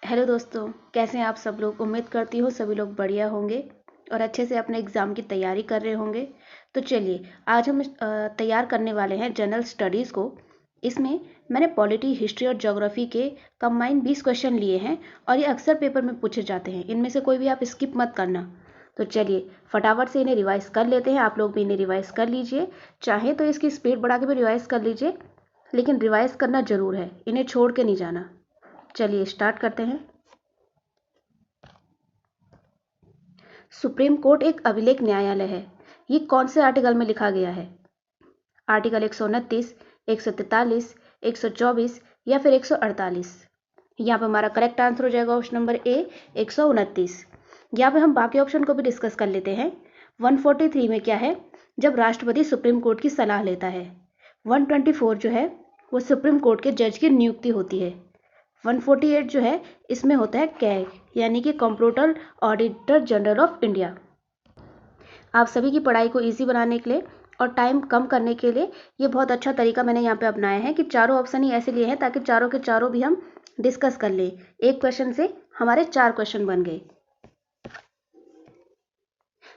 Hello दोस्तों, कैसे हैं आप सब लोग। उम्मीद करती हूँ सभी लोग बढ़िया होंगे और अच्छे से अपने एग्ज़ाम की तैयारी कर रहे होंगे। तो चलिए, आज हम तैयार करने वाले हैं जनरल स्टडीज़ को। इसमें मैंने पॉलिटी, हिस्ट्री और ज्योग्राफी के कंबाइन 20 क्वेश्चन लिए हैं और ये अक्सर पेपर में पूछे जाते हैं। इनमें से कोई भी आप स्किप मत करना। तो चलिए फटाफट से इन्हें रिवाइज़ कर लेते हैं। आप लोग भी इन्हें रिवाइज़ कर लीजिए। चाहे तो इसकी स्पीड बढ़ा के भी रिवाइज़ कर लीजिए, लेकिन रिवाइज़ करना ज़रूर है, इन्हें छोड़ के नहीं जाना। चलिए स्टार्ट करते हैं। सुप्रीम कोर्ट एक अभिलेख न्यायालय है। ये कौन से आर्टिकल में लिखा गया है? आर्टिकल 129, 143, 124 या फिर 148? यहाँ पे हमारा करेक्ट आंसर हो जाएगा ऑप्शन नंबर ए 129। यहाँ पे हम बाकी ऑप्शन को भी डिस्कस कर लेते हैं। 143 में क्या है? जब राष्ट्रपति सुप्रीम कोर्ट की सलाह लेता है। 124 जो है वो सुप्रीम कोर्ट के जज की नियुक्ति होती है। 148 जो है इसमें होता है कैग, यानी कि comptroller auditor general of India. आप सभी की पढ़ाई को इजी बनाने के लिए और टाइम कम करने के लिए ये बहुत अच्छा तरीका मैंने यहाँ पे अपनाया है कि चारों ऑप्शन ही ऐसे लिए हैं ताकि चारों के चारों भी हम डिस्कस कर लें। एक क्वेश्चन से हमारे 4 क्वेश्चन बन गए।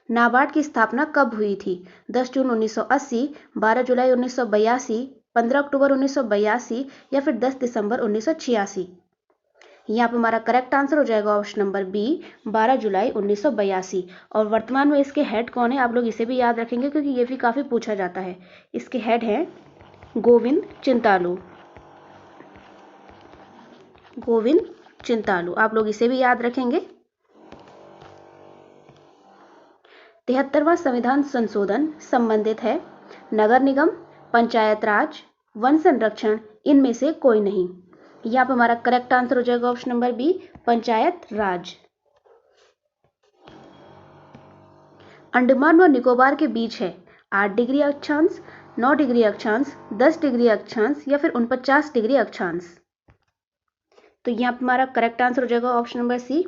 नाबार्ड की स्थापना कब हुई थी? 10 जून 1980, 12 जुलाई 1982, 15 अक्टूबर 1982 या फिर 10 दिसंबर 1986? यहाँ पे हमारा करेक्ट आंसर हो जाएगा ऑप्शन नंबर बी 12 जुलाई 1982। और वर्तमान में इसके हेड कौन है, आप लोग इसे भी याद रखेंगे क्योंकि ये भी काफ़ी पूछा जाता है। इसके हेड हैं गोविंद चिंतालू। गोविंद चिंतालू, आप लोग इसे भी याद रखेंगे। 73वां संविधान संशोधन संबंधित है नगर निगम, पंचायत राज, वन संरक्षण, इनमें से कोई नहीं। यहाँ पे हमारा करेक्ट आंसर हो जाएगा ऑप्शन नंबर बी पंचायत राज। अंडमान व निकोबार के बीच है 8 डिग्री अक्षांश, 9 डिग्री अक्षांश, 10 डिग्री अक्षांश या फिर 49 डिग्री अक्षांश? तो यहाँ पर हमारा करेक्ट आंसर हो जाएगा ऑप्शन नंबर सी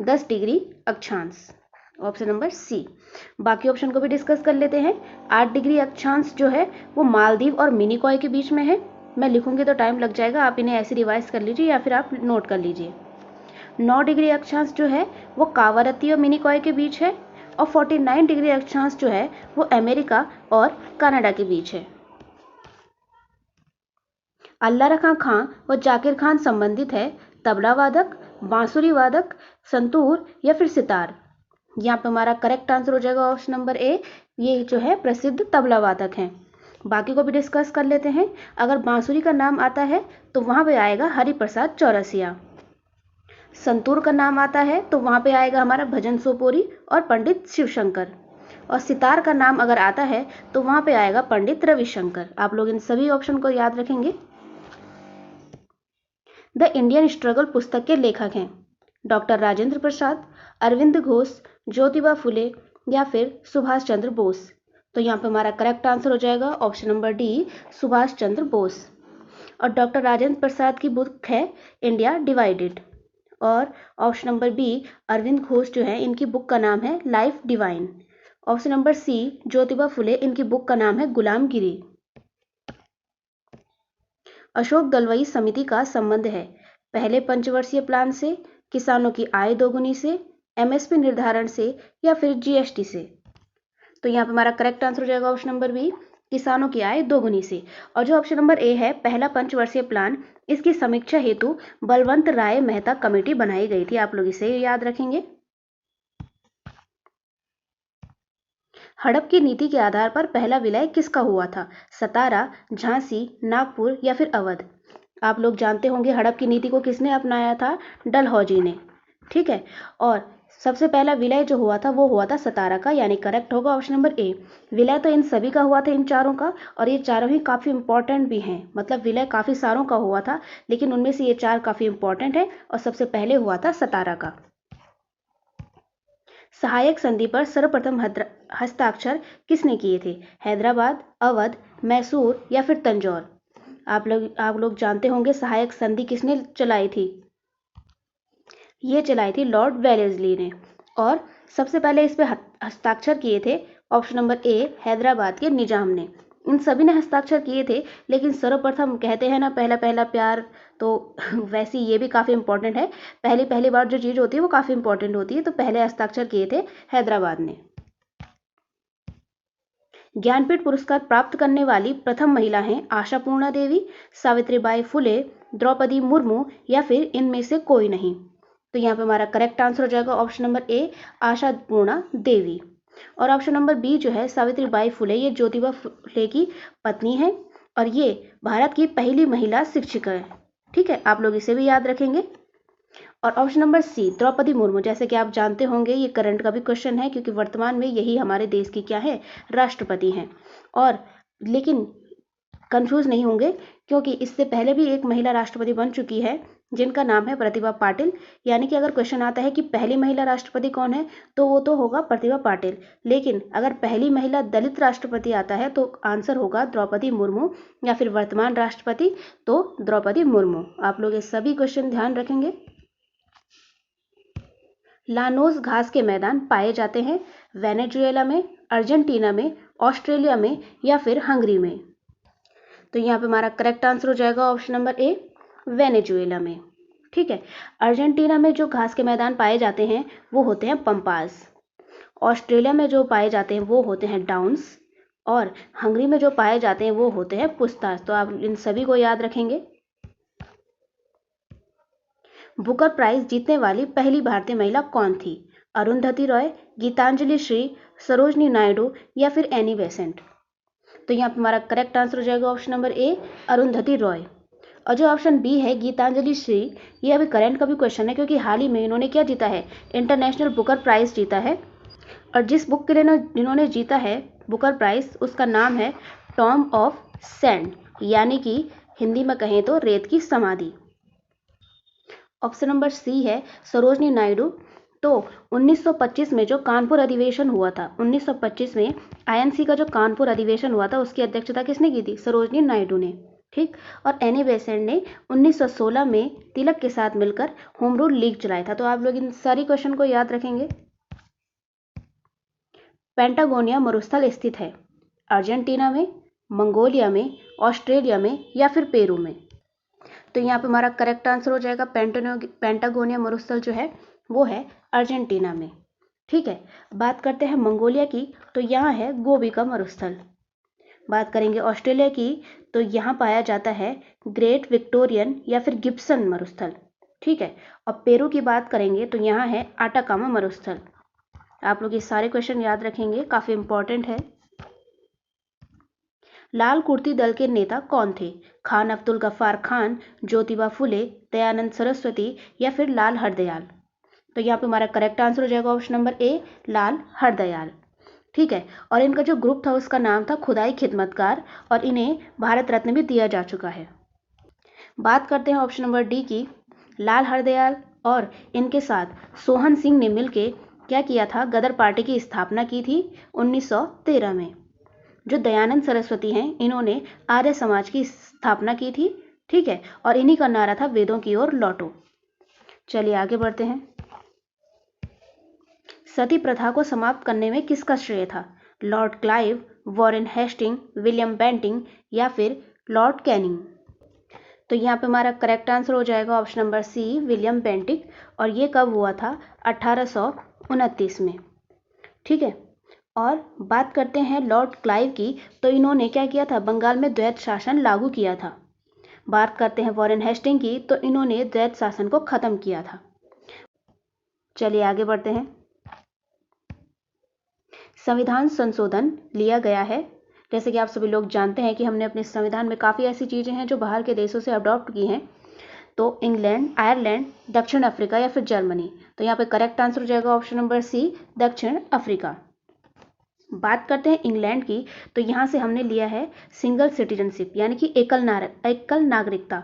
10 डिग्री अक्षांश। Option number C. बाकी ऑप्शन को भी डिस्कस कर लेते हैं। 8 डिग्री अक्षांश जो है वो मालदीव और मिनिकॉय के बीच में है। मैं लिखूंगी तो टाइम लग जाएगा, आप इन्हें ऐसे रिवाइज कर लीजिए या फिर आप नोट कर लीजिए। 9 डिग्री अक्षांश जो है वो कावारत्ती और मिनिकॉय के बीच है और 49 डिग्री अक्षांश जो है वो अमेरिका और कनाडा के बीच है। अल्लाह रखा खां व जाकिर खान संबंधित है तबला वादक, बांसुरी वादक, संतूर या फिर सितार? यहाँ पे हमारा करेक्ट आंसर हो जाएगा ऑप्शन नंबर ए, ये जो है प्रसिद्ध तबला वादक हैं। बाकी को भी डिस्कस कर लेते हैं। अगर बांसुरी का नाम आता है तो वहाँ पे आएगा हरिप्रसाद चौरसिया। संतूर का नाम आता है तो वहाँ पे आएगा हमारा भजन सोपोरी और पंडित शिवशंकर। और सितार का नाम अगर आता है तो वहाँ पे आएगा पंडित रविशंकर। आप लोग इन सभी ऑप्शन को याद रखेंगे। द इंडियन स्ट्रगल पुस्तक के लेखक हैं डॉक्टर राजेंद्र प्रसाद, अरविंद घोष, ज्योतिबा फुले या फिर सुभाष चंद्र बोस? तो यहाँ पे हमारा करेक्ट आंसर हो जाएगा option number D Subhash Chandra Bose. और डॉक्टर राजेंद्र प्रसाद की बुक है इंडिया डिवाइडेड। और option number B Aurobindo Ghosh जो है इनकी बुक का नाम है life divine. Option number C Jyotiba Phule, इनकी बुक का नाम है गुलामगिरी। अशोक दलवई समिति का संबंध है पहले पंचवर्षीय प्लान से, किसानों की आय दोगुनी से, एमएसपी निर्धारण से या फिर जीएसटी से? तो यहाँ पे हमारा करेक्ट आंसर हो जाएगा ऑप्शन नंबर बी किसानों की आय दोगुनी से। और जो ऑप्शन नंबर ए है पहला पंचवर्षीय प्लान, इसकी समीक्षा हेतु बलवंत राय मेहता कमेटी बनाई गई थी। आप लोग इसे याद रखेंगे। हड़प की नीति के आधार पर पहला विलय किसका हुआ था? सतारा, झांसी, नागपुर या फिर अवध? आप लोग जानते होंगे हड़प की नीति को किसने अपनाया था? डलहौजी ने। ठीक है। और सबसे पहला विलय जो हुआ था वो हुआ था सतारा का, यानी करेक्ट होगा ऑप्शन नंबर ए। विलय तो इन सभी का हुआ था, इन चारों का, और ये चारों ही काफ़ी इंपॉर्टेंट भी हैं। मतलब विलय काफ़ी सारों का हुआ था लेकिन उनमें से ये 4 काफ़ी इंपॉर्टेंट है और सबसे पहले हुआ था सतारा का। सहायक संधि पर सर्वप्रथम हस्ताक्षर किसने किए थे? हैदराबाद, अवध, मैसूर या फिर तंजौर? आप लोग जानते होंगे सहायक संधि किसने चलाई थी? ये चलाई थी लॉर्ड वेलेस्ली ने। और सबसे पहले इस पे हस्ताक्षर किए थे ऑप्शन नंबर ए हैदराबाद के निजाम ने। इन सभी ने हस्ताक्षर किए थे, लेकिन सर्वप्रथम कहते हैं ना पहला पहला प्यार, तो वैसे ये भी काफ़ी इंपॉर्टेंट है। पहली पहली बार जो चीज़ होती है वो काफ़ी इंपॉर्टेंट होती है। तो पहले हस्ताक्षर किए थे हैदराबाद ने। ज्ञानपीठ पुरस्कार प्राप्त करने वाली प्रथम महिला हैं आशापूर्णा देवी, सावित्रीबाई फुले, द्रौपदी मुर्मू या फिर इनमें से कोई नहीं। तो यहाँ पे हमारा करेक्ट आंसर हो जाएगा ऑप्शन नंबर ए, आशापूर्णा देवी। और ऑप्शन नंबर बी जो है सावित्रीबाई फुले, ये ज्योतिबा फुले की पत्नी है और ये भारत की पहली महिला शिक्षिका है। ठीक है, आप लोग इसे भी याद रखेंगे। और option number C Draupadi Murmu, जैसे कि आप जानते होंगे ये करंट का भी क्वेश्चन है, क्योंकि वर्तमान में यही हमारे देश की क्या है, राष्ट्रपति हैं। और लेकिन कंफ्यूज नहीं होंगे, क्योंकि इससे पहले भी एक महिला राष्ट्रपति बन चुकी है जिनका नाम है प्रतिभा पाटिल। यानी कि अगर क्वेश्चन आता है कि पहली महिला राष्ट्रपति कौन है, तो वो तो होगा प्रतिभा पाटिल। लेकिन अगर पहली महिला दलित राष्ट्रपति आता है तो आंसर होगा द्रौपदी मुर्मू, या फिर वर्तमान राष्ट्रपति तो द्रौपदी मुर्मू। आप लोग ये सभी क्वेश्चन ध्यान रखेंगे। लानोस घास के मैदान पाए जाते हैं वेनेजुएला में, अर्जेंटीना में, ऑस्ट्रेलिया में या फिर हंगरी में। तो यहाँ पे हमारा करेक्ट आंसर हो जाएगा ऑप्शन नंबर ए, वेनेजुएला में। ठीक है, अर्जेंटीना में जो घास के मैदान पाए जाते हैं वो होते हैं पंपास, ऑस्ट्रेलिया में जो पाए जाते हैं वो होते हैं डाउन्स, और हंगरी में जो पाए जाते हैं वो होते हैं पुस्तास। तो आप इन सभी को याद रखेंगे। बुकर प्राइज जीतने वाली पहली भारतीय महिला कौन थी? अरुंधति रॉय, गीतांजलि श्री, सरोजनी नायडू या फिर एनी बेसेंट। तो यहाँ पर हमारा करेक्ट आंसर हो जाएगा option number A, Arundhati Roy. और जो ऑप्शन बी है गीतांजलि श्री, ये अभी करंट का भी क्वेश्चन है, क्योंकि हाल ही में इन्होंने क्या जीता है, इंटरनेशनल बुकर प्राइज जीता है। और जिस बुक के लिए इन्होंने जीता है बुकर प्राइज, उसका नाम है टॉम ऑफ सैंड, यानी कि हिंदी में कहें तो रेत की समाधि। ऑप्शन नंबर सी है सरोजनी नायडू। तो 1925 में जो कानपुर अधिवेशन हुआ था, 1925 में आईएनसी का जो कानपुर अधिवेशन हुआ था उसकी अध्यक्षता किसने की थी? सरोजनी नायडू ने। ठीक, और एनी बेसेंट ने 1916 में तिलक के साथ मिलकर होम रूल लीग चलाया था। तो आप लोग इन सारी क्वेश्चन को याद रखेंगे। पेंटागोनिया मरुस्थल स्थित है अर्जेंटीना में, मंगोलिया में, ऑस्ट्रेलिया में या फिर पेरू में। तो यहाँ पे हमारा करेक्ट आंसर हो जाएगा पेंटागोनिया मरुस्थल जो है वो है अर्जेंटीना में। ठीक है, बात करते हैं मंगोलिया की, तो यहाँ है गोबी का मरुस्थल। बात करेंगे ऑस्ट्रेलिया की, तो यहाँ पाया जाता है ग्रेट विक्टोरियन या फिर गिब्सन मरुस्थल। ठीक है, और पेरू की बात करेंगे तो यहाँ है आटाकामा मरुस्थल। आप लोग ये सारे क्वेश्चन याद रखेंगे, काफ़ी इंपॉर्टेंट है। लाल कुर्ती दल के नेता कौन थे? खान अब्दुल गफ्फार खान, ज्योतिबा फुले, दयानंद सरस्वती या फिर लाल हरदयाल। तो यहाँ पे हमारा करेक्ट आंसर हो जाएगा ऑप्शन नंबर ए, लाल हरदयाल। ठीक है, और इनका जो ग्रुप था उसका नाम था खुदाई खिदमतगार, और इन्हें भारत रत्न भी दिया जा चुका है। बात करते हैं ऑप्शन नंबर डी की। लाल हरदयाल और इनके साथ सोहन सिंह ने मिलकर क्या किया था? गदर पार्टी की स्थापना की थी 1913 में। जो दयानंद सरस्वती हैं इन्होंने आर्य समाज की स्थापना की थी। ठीक है, और इन्हीं का नारा था वेदों की ओर लौटो। चलिए आगे बढ़ते हैं। सती प्रथा को समाप्त करने में किसका श्रेय था? Lord Clive, Warren Hasting, William Bentinck या फिर लॉर्ड कैनिंग। तो यहाँ पे हमारा करेक्ट आंसर हो जाएगा option number C, William Bentinck. और ये कब हुआ था? 1829 में। ठीक है, और बात करते हैं लॉर्ड क्लाइव की, तो इन्होंने क्या किया था? बंगाल में द्वैत शासन लागू किया था। बात करते हैं वॉरेन हेस्टिंग की, तो इन्होंने द्वैत शासन को खत्म किया था। चलिए आगे बढ़ते हैं। संविधान संशोधन लिया गया है। जैसे कि आप सभी लोग जानते हैं कि हमने अपने संविधान में काफ़ी ऐसी चीज़ें हैं जो बाहर के देशों से अडॉप्ट की हैं। तो इंग्लैंड, आयरलैंड, दक्षिण अफ्रीका या फिर जर्मनी। तो यहाँ पे करेक्ट आंसर हो जाएगा ऑप्शन नंबर सी, दक्षिण अफ्रीका। बात करते हैं इंग्लैंड की, तो यहाँ से हमने लिया है सिंगल सिटीजनशिप, यानी कि एकल नागरिकता।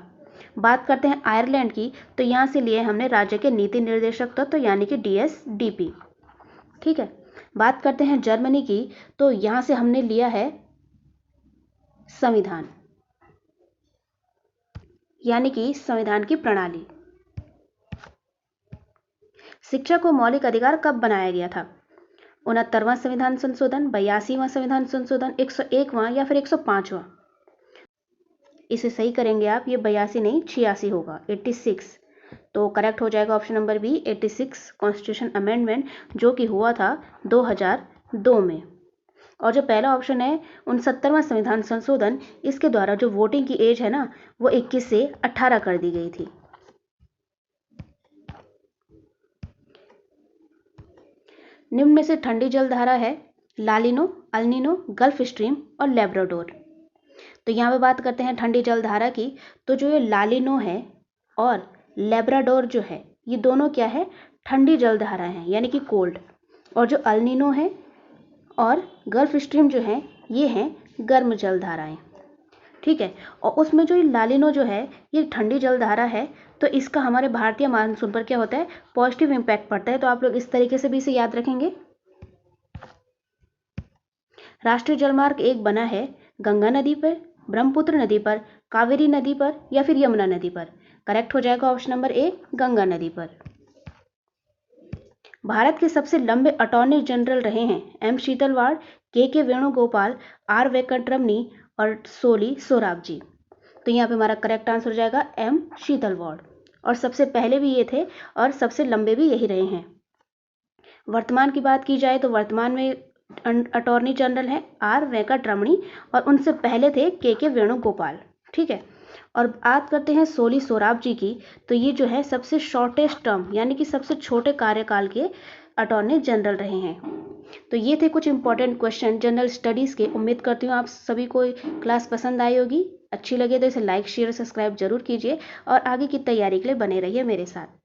बात करते हैं आयरलैंड की, तो यहाँ से लिए हमने राज्य के नीति निर्देशक तत्व, यानी कि DSDP। ठीक है, बात करते हैं जर्मनी की, तो यहाँ से हमने लिया है संविधान, यानी कि संविधान की प्रणाली। शिक्षा को मौलिक अधिकार कब बनाया गया था? 69वां संविधान संशोधन, 82वां संविधान संशोधन, 101वां या फिर 105वां? इसे सही करेंगे आप, ये 82 नहीं 86 होगा, 86। तो करेक्ट हो जाएगा option number B 86 constitution amendment, जो कि हुआ था 2002 में। और जो पहला ऑप्शन है 69वां संविधान संशोधन, इसके द्वारा जो वोटिंग की एज है ना वो 21 से 18 कर दी गई थी। निम्न में से ठंडी जलधारा है लालिनो, अल्निनो, गल्फ स्ट्रीम और लेब्राडोर। तो यहाँ पे बात करते हैं ठंडी जलधारा की, तो जो ये लालिनो है और लेब्राडोर जो है ये दोनों क्या है, ठंडी जलधारा है यानी कि कोल्ड। और जो अल्निनो है और गल्फ स्ट्रीम जो है ये हैं गर्म जलधाराएं, ठीक है। और उसमें जो ये लालिनो जो है ये ठंडी जलधारा है, तो इसका हमारे भारतीय मानसून पर क्या होता है, पॉजिटिव इम्पैक्ट पड़ता है। तो आप लोग इस तरीके से भी इसे याद रखेंगे। राष्ट्रीय जलमार्ग 1 बना है गंगा नदी पर, ब्रह्मपुत्र नदी पर, कावेरी नदी पर या फिर यमुना नदी पर? करेक्ट हो जाएगा ऑप्शन नंबर ए गंगा नदी पर। भारत के सबसे लंबे अटॉर्नी जनरल रहे हैं एम शीतलवाड़, के वेणुगोपाल, आर वेंकटरमणी और सोली सोराब जी। तो यहाँ पे हमारा करेक्ट आंसर हो जाएगा एम शीतलवाड़। और सबसे पहले भी ये थे और सबसे लंबे भी यही रहे हैं। वर्तमान की बात की जाए तो वर्तमान में अटॉर्नी जनरल हैं आर वेंकटरमणी और उनसे पहले थे के वेणुगोपाल, ठीक है। और बात करते हैं सोली सोराब जी की, तो ये जो है सबसे शॉर्टेस्ट टर्म यानी कि सबसे छोटे कार्यकाल के अटॉर्नी जनरल रहे हैं। तो ये थे कुछ इंपॉर्टेंट क्वेश्चन जनरल स्टडीज़ के। उम्मीद करती हूँ आप सभी को क्लास पसंद आई होगी। अच्छी लगे तो इसे लाइक शेयर सब्सक्राइब जरूर कीजिए और आगे की तैयारी के लिए बने रहिए मेरे साथ।